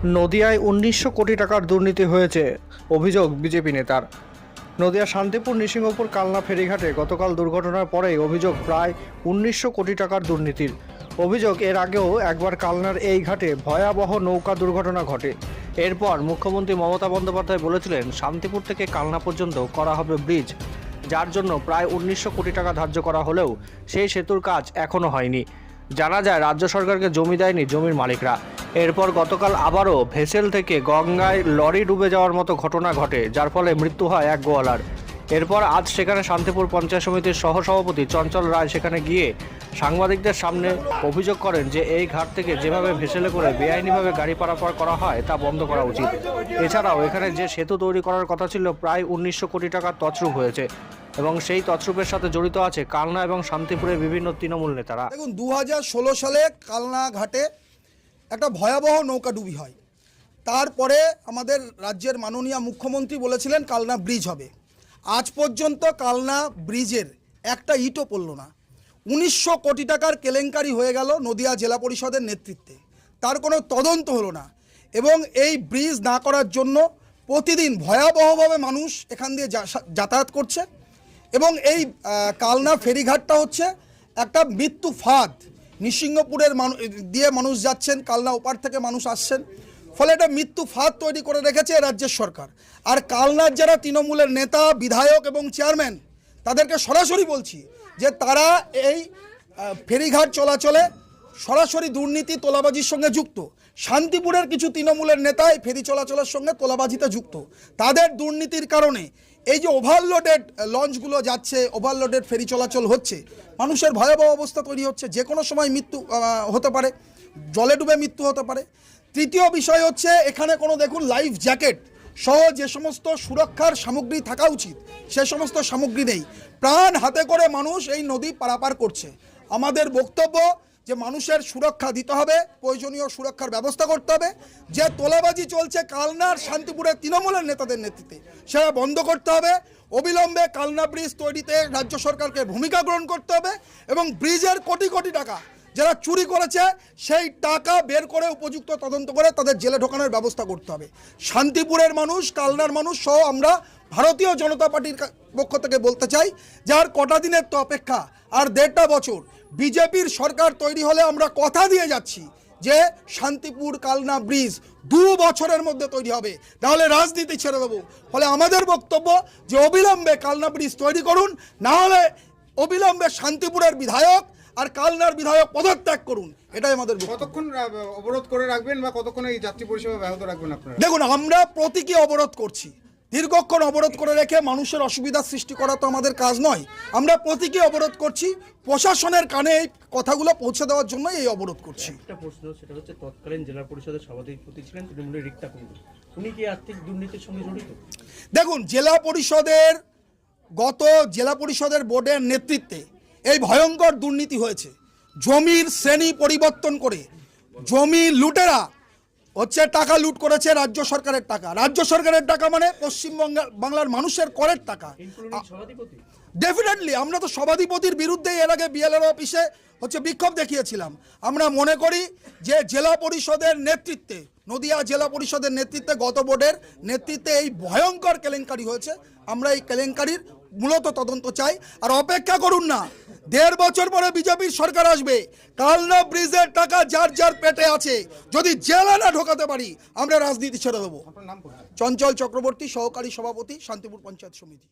নদিয়ায় ১৯০০ কোটি টাকার দুর্নীতি হয়েছে, অভিযোগ বিজেপি নেতার। নদিয়া শান্তিপুর নৃসিংহপুর কালনা ফেরিঘাটে গতকাল দুর্ঘটনার পরেই অভিযোগ প্রায় ১৯০০ কোটি টাকার দুর্নীতির। অভিযোগ এর আগেও একবার কালনার এই ঘাটে ভয়াবহ নৌকা দুর্ঘটনা ঘটে। এরপর মুখ্যমন্ত্রী মমতা বন্দ্যোপাধ্যায় বলেছিলেন শান্তিপুর থেকে কালনা পর্যন্ত করা হবে ব্রিজ, যার জন্য প্রায় ১৯০০ কোটি টাকা ধার্য করা হলেও সেই সেতুর কাজ এখনও হয়নি। জানা যায় রাজ্য সরকারকে জমি দেয়নি জমির মালিকরা। এরপর গতকাল আবারও ভেসেল থেকে গঙ্গায় লরি ডুবে যাওয়ার মতো ঘটনা ঘটে, যার ফলে মৃত্যু হয় এক গোয়ালার। এরপর আজ সেখানে শান্তিপুর পঞ্চায়েত সমিতির সহসভাপতি চঞ্চল রায় সেখানে গিয়ে সাংবাদিকদের সামনে অভিযোগ করেন যে এই ঘাট থেকে যেভাবে ভেসেলে করে বেআইনিভাবে গাড়ি পারাপার করা হয় তা বন্ধ করা উচিত। এছাড়াও এখানে যে সেতু তৈরি করার কথা ছিল প্রায় ১৯০০ কোটি টাকার তছরূপ হয়েছে এবং সেই তছরূপের সাথে জড়িত আছে কালনা এবং শান্তিপুরের বিভিন্ন তৃণমূল নেতারা। দেখুন, ২০১৬ সালে কালনা ঘাটে একটা ভয়াবহ নৌকাডুবি হয়। তারপরে আমাদের রাজ্যের মাননীয় মুখ্যমন্ত্রী বলেছিলেন কালনা ব্রিজ হবে। আজ পর্যন্ত কালনা ব্রিজের একটা ইটও পড়ল না। ১৯০০ কোটি টাকার কেলেঙ্কারি হয়ে গেল নদিয়া জেলা পরিষদের নেতৃত্বে, তার কোনো তদন্ত হলো না। এবং এই ব্রিজ না করার জন্য প্রতিদিন ভয়াবহভাবে মানুষ এখান দিয়ে যাতায়াত করছে এবং এই কালনা ফেরিঘাটটা হচ্ছে একটা মৃত্যু ফাঁদ। নৃসিংহপুরের দিয়ে মানুষ যাচ্ছেন, কালনা ওপার থেকে মানুষ আসছেন, ফলে এটা মৃত্যু ফাঁদ তৈরি করে রেখেছে রাজ্যের সরকার। আর কালনার যারা তৃণমূলের নেতা, বিধায়ক এবং চেয়ারম্যান, তাদেরকে সরাসরি বলছি যে তারা এই ফেরিঘাট চলাচলে সরাসরি দুর্নীতি তোলাবাজির সঙ্গে যুক্ত। শান্তিপুরের কিছু তৃণমূলের নেতা এই ফেরি চলাচলের সঙ্গে তোলাবাজিতে যুক্ত। তাদের দুর্নীতির কারণে এই যে ওভারলোডেড লঞ্চগুলো যাচ্ছে, ওভারলোডেড ফেরি চলাচল হচ্ছে, মানুষের ভয়াবহ অবস্থা তৈরি হচ্ছে। যে কোনো সময় মৃত্যু হতে পারে, জলে ডুবে মৃত্যু হতে পারে। তৃতীয় বিষয় হচ্ছে এখানে কোনো দেখুন লাইফ জ্যাকেট সহ যে সমস্ত সুরক্ষার সামগ্রী থাকা উচিত সে সমস্ত সামগ্রী নেই। প্রাণ হাতে করে মানুষ এই নদী পারাপার করছে। আমাদের বক্তব্য যে মানুষের সুরক্ষা দিতে হবে, প্রয়োজনীয় সুরক্ষার ব্যবস্থা করতে হবে। যে তোলাবাজি চলছে কালনার শান্তিপুরের তৃণমূলের নেতাদের নেতৃত্বে, সেটা বন্ধ করতে হবে। অবিলম্বে কালনা ব্রিজ তৈরিতে রাজ্য সরকারকে ভূমিকা গ্রহণ করতে হবে এবং ব্রিজের কোটি কোটি টাকা যারা চুরি করেছে সেই টাকা বের করে উপযুক্ত তদন্ত করে তাদের জেলে ঢোকানোর ব্যবস্থা করতে হবে। শান্তিপুরের মানুষ, কালনার মানুষ সহ আমরা ভারতীয় জনতা পার্টির পক্ষ থেকে বলতে চাই যে আর কটা দিনের তো অপেক্ষা, আর ১.৫ বছর। বিজেপির সরকার তৈরি হলে আমরা কথা দিয়ে যাচ্ছি যে শান্তিপুর কালনা ব্রিজ ২ বছরের মধ্যে তৈরি হবে, তাহলে রাজনীতি ছেড়ে দেবো। ফলে আমাদের বক্তব্য যে অবিলম্বে কালনা ব্রিজ তৈরি করুন, না হলে অবিলম্বে শান্তিপুরের বিধায়ক আর কালনার বিধায়ক পদত্যাগ করুন। এটাই আমাদের। কতক্ষণ অবরোধ করে রাখবেন বা কতক্ষণ এই যাত্রী পরিষেবা ব্যাহত রাখবেন আপনারা? দেখুন, আমরা প্রতীকী অবরোধ করছি। দীর্ঘক্ষণ অবরোধ করে রেখে মানুষের অসুবিধার সৃষ্টি করা তো আমাদের কাজ নয়। আমরা প্রতীকী অবরোধ করছি, প্রশাসনের কানে এই কথাগুলো পৌঁছে দেওয়ার জন্য এই অবরোধ করছি। একটা প্রশ্ন, সেটা হচ্ছে তৎকালীন জেলা পরিষদের সভাপতি ছিলেন তৃণমূলের রিক্তা কুণ্ডু, উনি কি আর্থিক দুর্নীতির সঙ্গে জড়িত? দেখুন, গত জেলা পরিষদের বোর্ডের নেতৃত্বে এই ভয়ঙ্কর দুর্নীতি হয়েছে। জমির শ্রেণী পরিবর্তন করে জমি লুটেরা হচ্ছে টাকা লুট করেছে রাজ্য সরকারের টাকা। রাজ্য সরকারের টাকা মানে বাংলার মানুষের করের টাকা। ডেফিনেটলি আমরা তো সভাধিপতির বিরুদ্ধে এর আগে বিএলআর অফিসে বিক্ষোভ দেখিয়েছিলাম। আমরা মনে করি যে জেলা পরিষদের নেতৃত্বে, নদিয়া জেলা পরিষদের নেতৃত্বে, গত বোর্ডের নেতৃত্বে এই ভয়ঙ্কর কেলেঙ্কারি হয়েছে। আমরা এই কেলেঙ্কারির মূলত তদন্ত চাই। আর অপেক্ষা করুন না, ১.৫ বছর পরে বিজেপির সরকার আসবে। কালনা ব্রিজের টাকা যার যার পেটে আছে, যদি জেলে না ঢোকাতে পারি আমরা রাজনীতি ছেড়ে দেবো। চঞ্চল চক্রবর্তী, সহকারী সভাপতি, শান্তিপুর পঞ্চায়েত সমিতি।